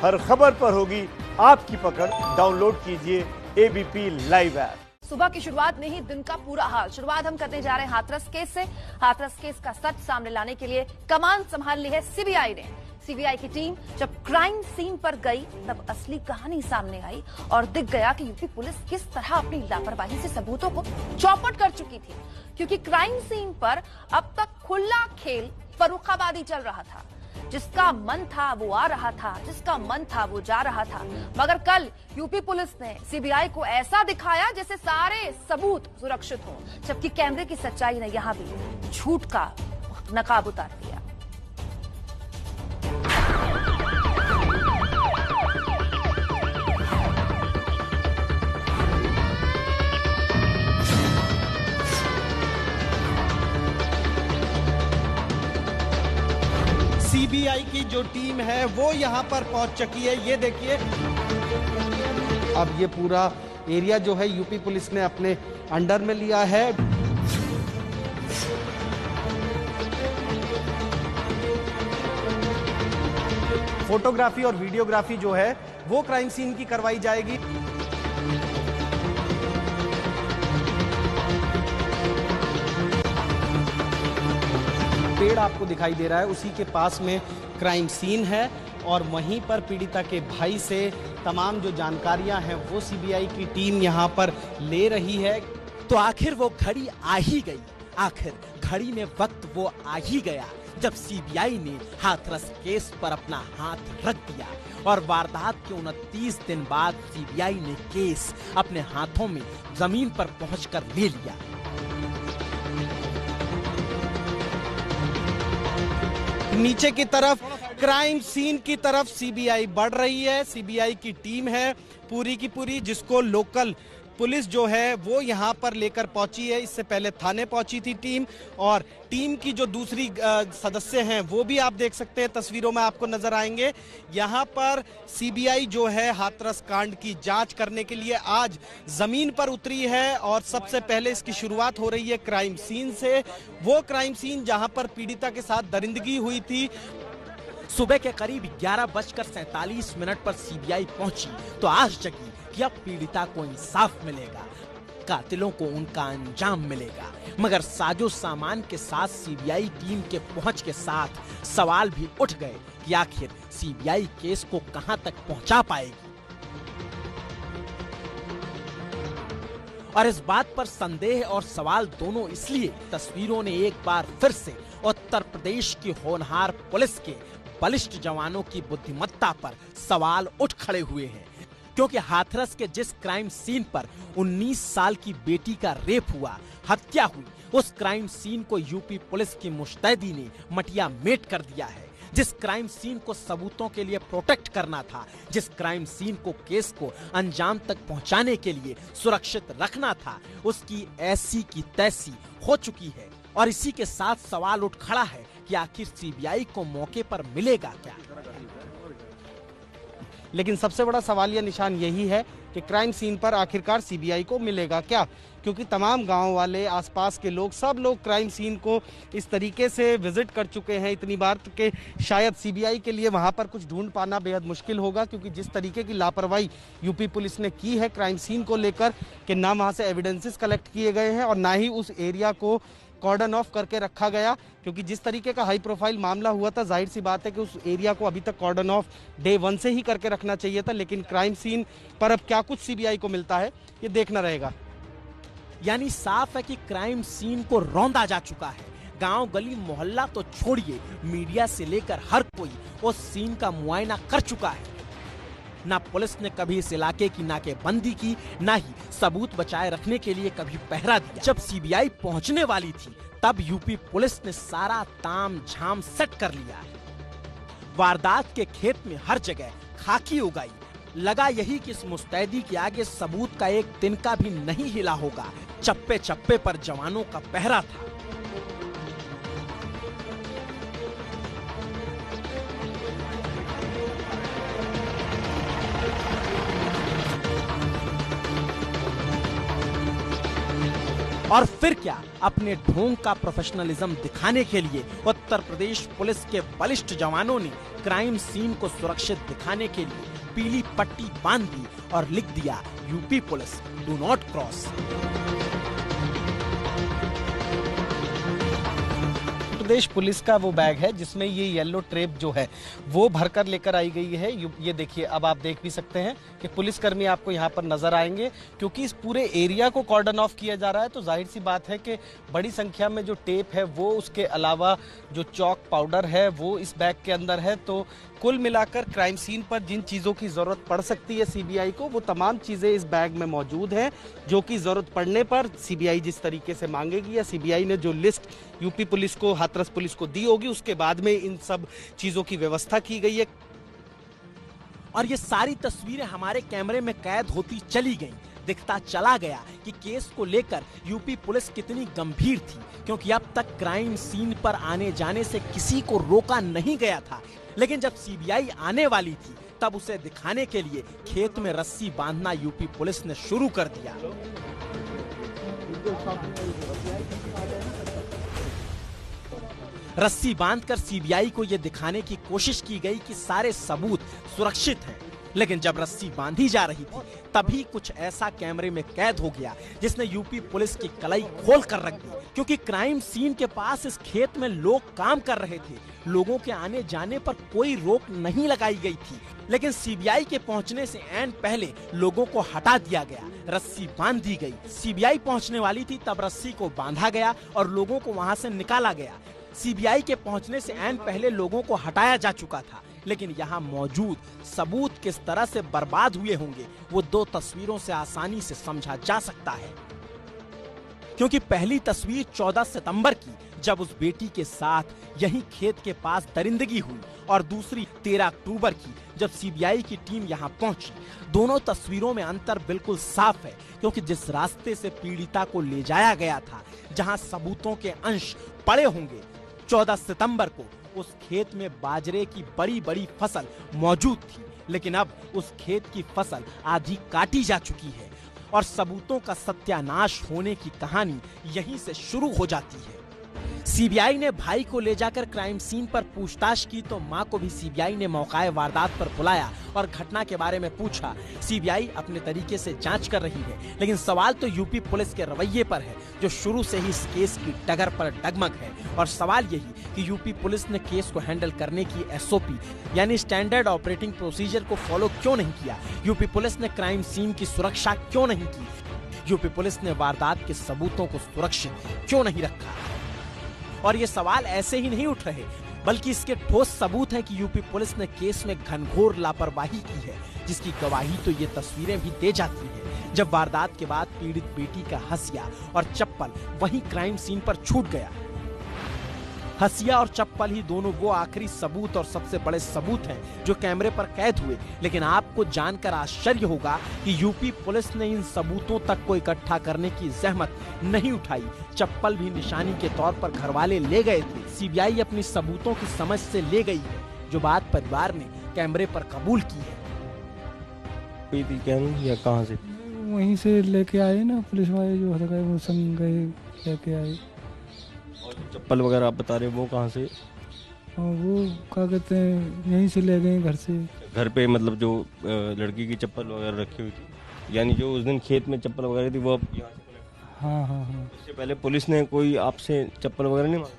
हर खबर पर होगी आपकी पकड़। डाउनलोड कीजिए एबीपी लाइव ऐप। सुबह की शुरुआत में ही दिन का पूरा हाल। शुरुआत हम करने जा रहे हैं हाथरस केस से। हाथरस केस का सच सामने लाने के लिए कमान संभाल ली है सीबीआई ने। सीबीआई की टीम जब क्राइम सीन पर गई तब असली कहानी सामने आई और दिख गया कि यूपी पुलिस किस तरह अपनी लापरवाही से सबूतों को चौपट कर चुकी थी। क्योंकि क्राइम सीन पर अब तक खुला खेल फर्रुखाबादी चल रहा था। जिसका मन था वो आ रहा था, जिसका मन था वो जा रहा था। मगर कल यूपी पुलिस ने सीबीआई को ऐसा दिखाया जैसे सारे सबूत सुरक्षित हों, जबकि कैमरे की सच्चाई ने यहां भी झूठ का नकाब उतार दिया। सीबीआई की जो टीम है वो यहाँ पर पहुंच चुकी है। ये देखिए, अब ये पूरा एरिया जो है यूपी पुलिस ने अपने अंडर में लिया है। फोटोग्राफी और वीडियोग्राफी जो है वो क्राइम सीन की करवाई जाएगी। पेड़ आपको दिखाई दे रहा है, उसी के पास में क्राइम सीन है और वहीं पर पीड़िता के भाई से तमाम जो जानकारियां हैं वो सीबीआई की टीम यहां पर ले रही है। तो आखिर वो घड़ी आ ही गई। आखिर घड़ी में वक्त वो आ ही गया जब सीबीआई ने हाथरस केस पर अपना हाथ रख दिया और वारदात के 29 दिन बाद सीबीआई ने केस अपने हाथों में जमीन पर पहुंचकर ले लिया। नीचे की तरफ क्राइम सीन की तरफ सीबीआई बढ़ रही है। सीबीआई की टीम है पूरी की पूरी, जिसको लोकल पुलिस जो है वो यहाँ पर लेकर पहुंची है। इससे पहले थाने पहुंची थी टीम, और टीम की जो दूसरी सदस्य हैं वो भी आप देख सकते हैं, तस्वीरों में आपको नजर आएंगे। यहाँ पर सीबीआई जो है हाथरस कांड की जांच करने के लिए आज जमीन पर उतरी है और सबसे पहले इसकी शुरुआत हो रही है क्राइम सीन से। वो क्राइम सीन जहाँ पर पीड़िता के साथ दरिंदगी हुई थी। सुबह के करीब 11:47 पर सीबीआई पहुंची तो आस जगी कि अब पीड़िता को इंसाफ मिलेगा, कातिलों को उनका अंजाम मिलेगा। मगर साजो सामान के साथ सीबीआई टीम के पहुंच के साथ सवाल भी उठ गए कि आखिर सीबीआई केस को कहां तक पहुंचा पाएगी। और इस बात पर संदेह और सवाल दोनों इसलिए तस्वीरों ने एक बार फिर से उत्तर प्रदेश की होनहार पुलिस के बलिष्ठ जवानों की बुद्धिमत्ता पर सवाल उठ खड़े हुए हैं। क्योंकि हाथरस के जिस क्राइम सीन पर 19 साल की बेटी का रेप हुआ, हत्या हुई, उस क्राइम सीन को यूपी पुलिस की मुस्तैदी ने मटिया मेट कर दिया है। जिस क्राइम सीन को सबूतों के लिए प्रोटेक्ट करना था, जिस क्राइम सीन को केस को अंजाम तक पहुंचाने के लिए सुरक्षित रखना था, उसकी ऐसी की तैसी हो चुकी है। और इसी के साथ सवाल उठ खड़ा है कि आखिर सीबीआई को मौके पर मिलेगा क्या। लेकिन सबसे बड़ा सवालिया निशान यही है कि क्राइम सीन पर आखिरकार सीबीआई को मिलेगा क्या, क्योंकि तमाम गांव वाले, आसपास के लोग, सब लोग क्राइम सीन को इस तरीके से विजिट कर चुके हैं इतनी बार कि शायद सीबीआई के लिए वहां पर कुछ ढूंढ पाना बेहद मुश्किल होगा। क्योंकि जिस तरीके की लापरवाही यूपी पुलिस ने की है क्राइम सीन को लेकर कि ना वहां से एविडेंसेस कलेक्ट किए गए हैं और ना ही उस एरिया को कॉर्डन ऑफ करके रखा गया। क्योंकि जिस तरीके का हाई प्रोफाइल मामला हुआ था, जाहिर सी बात है कि उस एरिया को अभी तक कॉर्डन ऑफ डे 1 से ही करके रखना चाहिए था। लेकिन क्राइम सीन पर अब क्या कुछ सीबीआई को मिलता है, ये देखना रहेगा। यानी साफ है कि क्राइम सीन को रौंदा जा चुका है। गांव गली मोहल्ला तो छोड़िए, मीडिया से लेकर हर कोई उस सीन का मुआयना कर चुका है। ना पुलिस ने कभी इस इलाके की नाकेबंदी की, ना ही सबूत बचाए रखने के लिए कभी पहरा दिया। जब सीबीआई पहुंचने वाली थी तब यूपी पुलिस ने सारा ताम झाम सेट कर लिया। वारदात के खेत में हर जगह खाकी उगाई। लगा यही कि इस मुस्तैदी के आगे सबूत का एक तिनका भी नहीं हिला होगा। चप्पे चप्पे पर जवानों का पहरा था। और फिर क्या, अपने ढोंग का प्रोफेशनलिज्म दिखाने के लिए उत्तर प्रदेश पुलिस के बलिष्ठ जवानों ने क्राइम सीन को सुरक्षित दिखाने के लिए पीली पट्टी बांध दी और लिख दिया UP police do not cross. Pradesh police का वो बैग है जिसमें ये येलो टेप जो है वो भरकर लेकर आई गई है। ये देखिए, अब आप देख भी सकते हैं कि पुलिसकर्मी आपको यहाँ पर नजर आएंगे, क्योंकि इस पूरे एरिया को कॉर्डन ऑफ किया जा रहा है। तो जाहिर सी बात है कि बड़ी संख्या में जो टेप है वो, उसके अलावा जो चौक पाउडर है वो इस बैग के अंदर है। तो कुल मिलाकर क्राइम सीन पर जिन चीज़ों की ज़रूरत पड़ सकती है सीबीआई को, वो तमाम चीज़ें इस बैग में मौजूद हैं, जो कि ज़रूरत पड़ने पर सीबीआई जिस तरीके से मांगेगी या सीबीआई ने जो लिस्ट यूपी पुलिस को, हाथरस पुलिस को दी होगी, उसके बाद में इन सब चीज़ों की व्यवस्था की गई है। और ये सारी तस्वीरें हमारे कैमरे में कैद होती चली गईं। दिखता चला गया कि केस को लेकर यूपी पुलिस कितनी गंभीर थी, क्योंकि अब तक क्राइम सीन पर आने जाने से किसी को रोका नहीं गया था। लेकिन जब सीबीआई आने वाली थी, तब उसे दिखाने के लिए खेत में रस्सी बांधना यूपी पुलिस ने शुरू कर दिया। रस्सी बांधकर सीबीआई को यह दिखाने की कोशिश की गई कि सारे सबूत सुरक्षित हैं। लेकिन जब रस्सी बांधी जा रही थी, तभी कुछ ऐसा कैमरे में कैद हो गया जिसने यूपी पुलिस की कलाई खोल कर रख दी, क्योंकि क्राइम सीन के पास इस खेत में लोग काम कर रहे थे। लोगों के आने जाने पर कोई रोक नहीं लगाई गई थी, लेकिन सीबीआई के पहुंचने से ऐन पहले लोगों को हटा दिया गया, रस्सी बांध दी गई। सीबीआई पहुंचने वाली थी, तब रस्सी को बांधा गया और लोगों को वहां से निकाला गया। सीबीआई के पहुंचने से ऐन पहले लोगों को हटाया जा चुका था, लेकिन यहाँ मौजूद सबूत किस तरह से बर्बाद हुए होंगे वो दो तस्वीरों से आसानी से समझा जा सकता है। क्योंकि पहली तस्वीर 14 सितंबर की, जब उस बेटी के साथ यहीं खेत के पास दरिंदगी हुई, और दूसरी 13 अक्टूबर की, जब सीबीआई की टीम यहाँ पहुंची। दोनों तस्वीरों में अंतर बिल्कुल साफ है, क्योंकि जिस रास्ते से पीड़िता को ले जाया गया था, जहां सबूतों के अंश पड़े होंगे, 14 सितंबर को उस खेत में बाजरे की बड़ी बड़ी फसल मौजूद थी। लेकिन अब उस खेत की फसल आधी काटी जा चुकी है और सबूतों का सत्यानाश होने की कहानी यहीं से शुरू हो जाती है। सीबीआई ने भाई को ले जाकर क्राइम सीन पर पूछताछ की, तो मां को भी सीबीआई ने मौकाए वारदात पर बुलाया और घटना के बारे में पूछा। सीबीआई अपने तरीके से जांच कर रही है, लेकिन सवाल तो यूपी पुलिस के रवैये पर है, जो शुरू से ही इस केस की डगर पर डगमग है। और सवाल यही कि यूपी पुलिस ने केस को हैंडल करने की एसओपी यानी स्टैंडर्ड ऑपरेटिंग प्रोसीजर को फॉलो क्यों नहीं किया? यूपी पुलिस ने क्राइम सीन की सुरक्षा क्यों नहीं की? यूपी पुलिस ने वारदात के सबूतों को सुरक्षित क्यों नहीं रखा? और ये सवाल ऐसे ही नहीं उठ रहे, बल्कि इसके ठोस सबूत है कि यूपी पुलिस ने केस में घनघोर लापरवाही की है, जिसकी गवाही तो ये तस्वीरें भी दे जाती हैं। जब वारदात के बाद पीड़ित बेटी का हसिया और चप्पल वहीं क्राइम सीन पर छूट गया। हसिया और चप्पल ही दोनों वो आखिरी सबूत और सबसे बड़े सबूत हैं जो कैमरे पर कैद हुए। लेकिन आपको जानकर आश्चर्य होगा कि यूपी पुलिस ने इन सबूतों तक को इकट्ठा करने की जहमत नहीं उठाई। चप्पल भी निशानी के तौर पर घरवाले ले गए थे। सीबीआई अपनी सबूतों की समझ से ले गई है, जो बात परिवार ने कैमरे पर कबूल की है। या कहाँ से? वहीं से लेके आए ना, पुलिस वाले जो गए वो संग गए लेके आए। और चप्पल वगैरह आप बता रहे वो कहाँ से? और वो क्या कहते हैं, यहीं से ले गए घर से। घर पे मतलब जो लड़की की चप्पल वगैरह रखी हुई थी, यानी जो उस दिन खेत में चप्पल वगैरह थी वो आप यहाँ से कलेक्ट? हाँ हाँ हाँ। इससे पहले पुलिस ने कोई आपसे चप्पल वगैरह नहीं मांगी?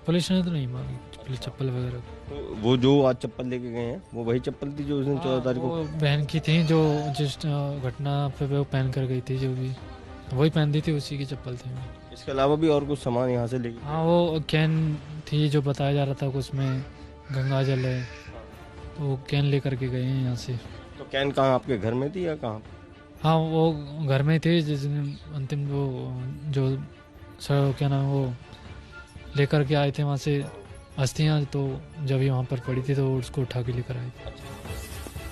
पुलिस ने तो नहीं मांगी चप्पल वगैरह। तो वो जो आज चप्पल लेके गए हैं वो वही चप्पल थी जो उस दिन 14 तारीख को बहन की थी, जो जिस घटना पे वो पहन कर गई थी, जो भी वही पहन दी थी, उसी की चप्पल थी। इसके अलावा भी और कुछ सामान यहाँ से ले गए? हाँ, वो कैन थी जो बताया जा रहा था कि उसमें गंगा जल है, तो वो कैन लेकर के गए हैं यहाँ से। तो कैन कहाँ, आपके घर में थी या कहाँ? हाँ, वो घर में थे, जिस दिन अंतिम वो जो सर क्या नाम वो लेकर के आए थे वहाँ से अस्थियाँ, तो जब ये वहाँ पर पड़ी थी तो उसको उठा के लेकर आए थे।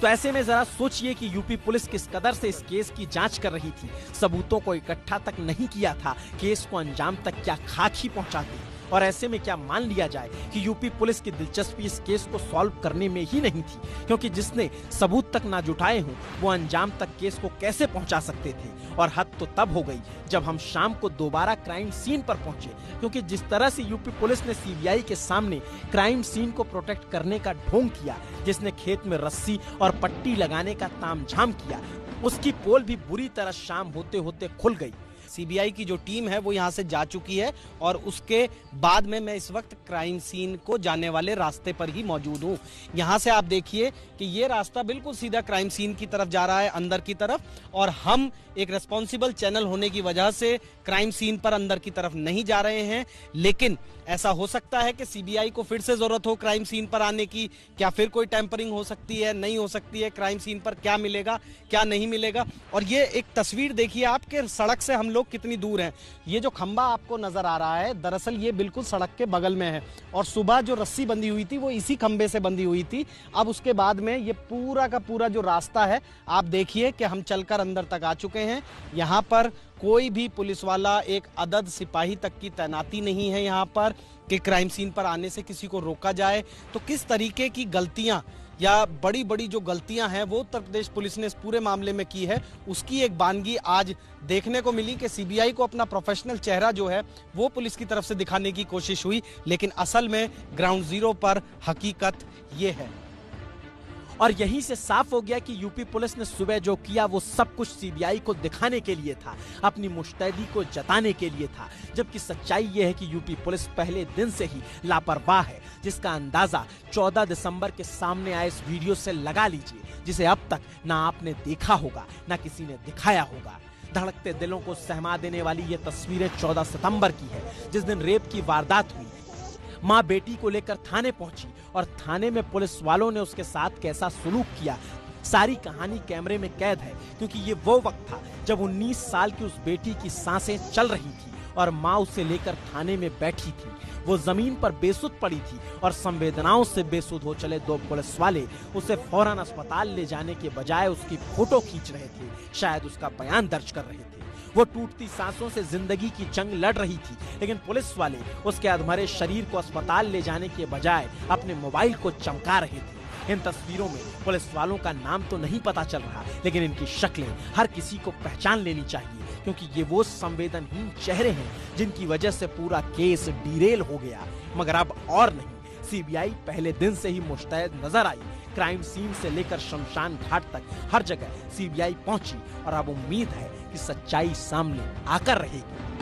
तो ऐसे में जरा सोचिए कि यूपी पुलिस किस कदर से इस केस की जांच कर रही थी। सबूतों को इकट्ठा तक नहीं किया था, केस को अंजाम तक क्या खाक ही पहुंचाती। और ऐसे में क्या मान लिया जाए कि यूपी पुलिस की दिलचस्पी इस केस को सॉल्व करने में ही नहीं थी, क्योंकि जिसने सबूत तक ना जुटाए हों वो अंजाम तक केस को कैसे पहुंचा सकते थे। और हद तो तब हो गई जब हम शाम को दोबारा क्राइम सीन पर पहुंचे, क्योंकि जिस तरह से यूपी पुलिस ने सीबीआई के सामने क्राइम सीन को प्रोटेक्ट करने का ढोंग किया, जिसने खेत में रस्सी और पट्टी लगाने का तामझाम किया, उसकी पोल भी बुरी तरह शाम होते होते खुल गई। सीबीआई की जो टीम है वो यहाँ से जा चुकी है और उसके बाद में मैं इस वक्त क्राइम सीन को जाने वाले रास्ते पर ही मौजूद हूँ। यहाँ से आप देखिए कि ये रास्ता बिल्कुल सीधा क्राइम सीन की तरफ जा रहा है, अंदर की तरफ, और हम एक रेस्पॉन्सिबल चैनल होने की वजह से क्राइम सीन पर अंदर की तरफ नहीं जा रहे हैं। लेकिन ऐसा हो सकता है कि सीबीआई को फिर से जरूरत हो क्राइम सीन पर आने की, क्या फिर कोई टेम्परिंग हो सकती है, नहीं हो सकती है, क्राइम सीन पर क्या मिलेगा क्या नहीं मिलेगा। और ये एक तस्वीर देखिए आपके सड़क से हम लोग कितनी दूर हैं। ये जो खंबा आपको नजर आ रहा है दरअसल ये बिल्कुल सड़क के बगल में है, और सुबह जो रस्सी बंधी हुई थी वो इसी खंबे से बंधी हुई थी। अब उसके बाद में ये पूरा का पूरा जो रास्ता है आप देखिए कि हम चलकर अंदर तक आ चुके हैं। यहाँ पर कोई भी पुलिस वाला, एक अदद सिपाही तक की तैनाती नहीं है यहाँ पर कि क्राइम सीन पर आने से किसी को रोका जाए। तो किस तरीके की गलतियां या बड़ी बड़ी जो गलतियां हैं वो उत्तर प्रदेश पुलिस ने इस पूरे मामले में की है, उसकी एक बानगी आज देखने को मिली कि सीबीआई को अपना प्रोफेशनल चेहरा जो है वो पुलिस की तरफ से दिखाने की कोशिश हुई, लेकिन असल में ग्राउंड जीरो पर हकीकत ये है। और यहीं से साफ हो गया कि यूपी पुलिस ने सुबह जो किया वो सब कुछ सीबीआई को दिखाने के लिए था, अपनी मुस्तैदी को जताने के लिए था, जबकि सच्चाई ये है कि यूपी पुलिस पहले दिन से ही लापरवाह है, जिसका अंदाजा 14 दिसंबर के सामने आए इस वीडियो से लगा लीजिए, जिसे अब तक ना आपने देखा होगा ना किसी ने दिखाया होगा। धड़कते दिलों को सहमा देने वाली ये तस्वीरें 14 सितंबर की है, जिस दिन रेप की वारदात हुई। माँ बेटी को लेकर थाने पहुंची और थाने में पुलिस वालों ने उसके साथ कैसा सुलूक किया, सारी कहानी कैमरे में कैद है, क्योंकि ये वो वक्त था जब 19 साल की उस बेटी की सांसें चल रही थी और माँ उसे लेकर थाने में बैठी थी। वो जमीन पर बेसुध पड़ी थी और संवेदनाओं से बेसुध हो चले दो पुलिस वाले उसे फौरन अस्पताल ले जाने के बजाय उसकी फोटो खींच रहे थे, शायद उसका बयान दर्ज कर रहे थे। वो टूटती सांसों से जिंदगी की जंग लड़ रही थी, लेकिन पुलिस वाले उसके अधमरे शरीर को अस्पताल ले जाने के बजाय अपने मोबाइल को चमका रहे थे। इन तस्वीरों में पुलिस वालों का नाम तो नहीं पता चल रहा, लेकिन इनकी शक्लें हर किसी को पहचान लेनी चाहिए, क्योंकि ये वो संवेदनहीन चेहरे हैं जिनकी वजह से पूरा केस डिरेल हो गया। मगर अब और नहीं, सीबीआई पहले दिन से ही मुस्तैद नजर आई। क्राइम सीन से लेकर शमशान घाट तक हर जगह सीबीआई पहुंची और अब उम्मीद है कि सच्चाई सामने आकर रहेगी।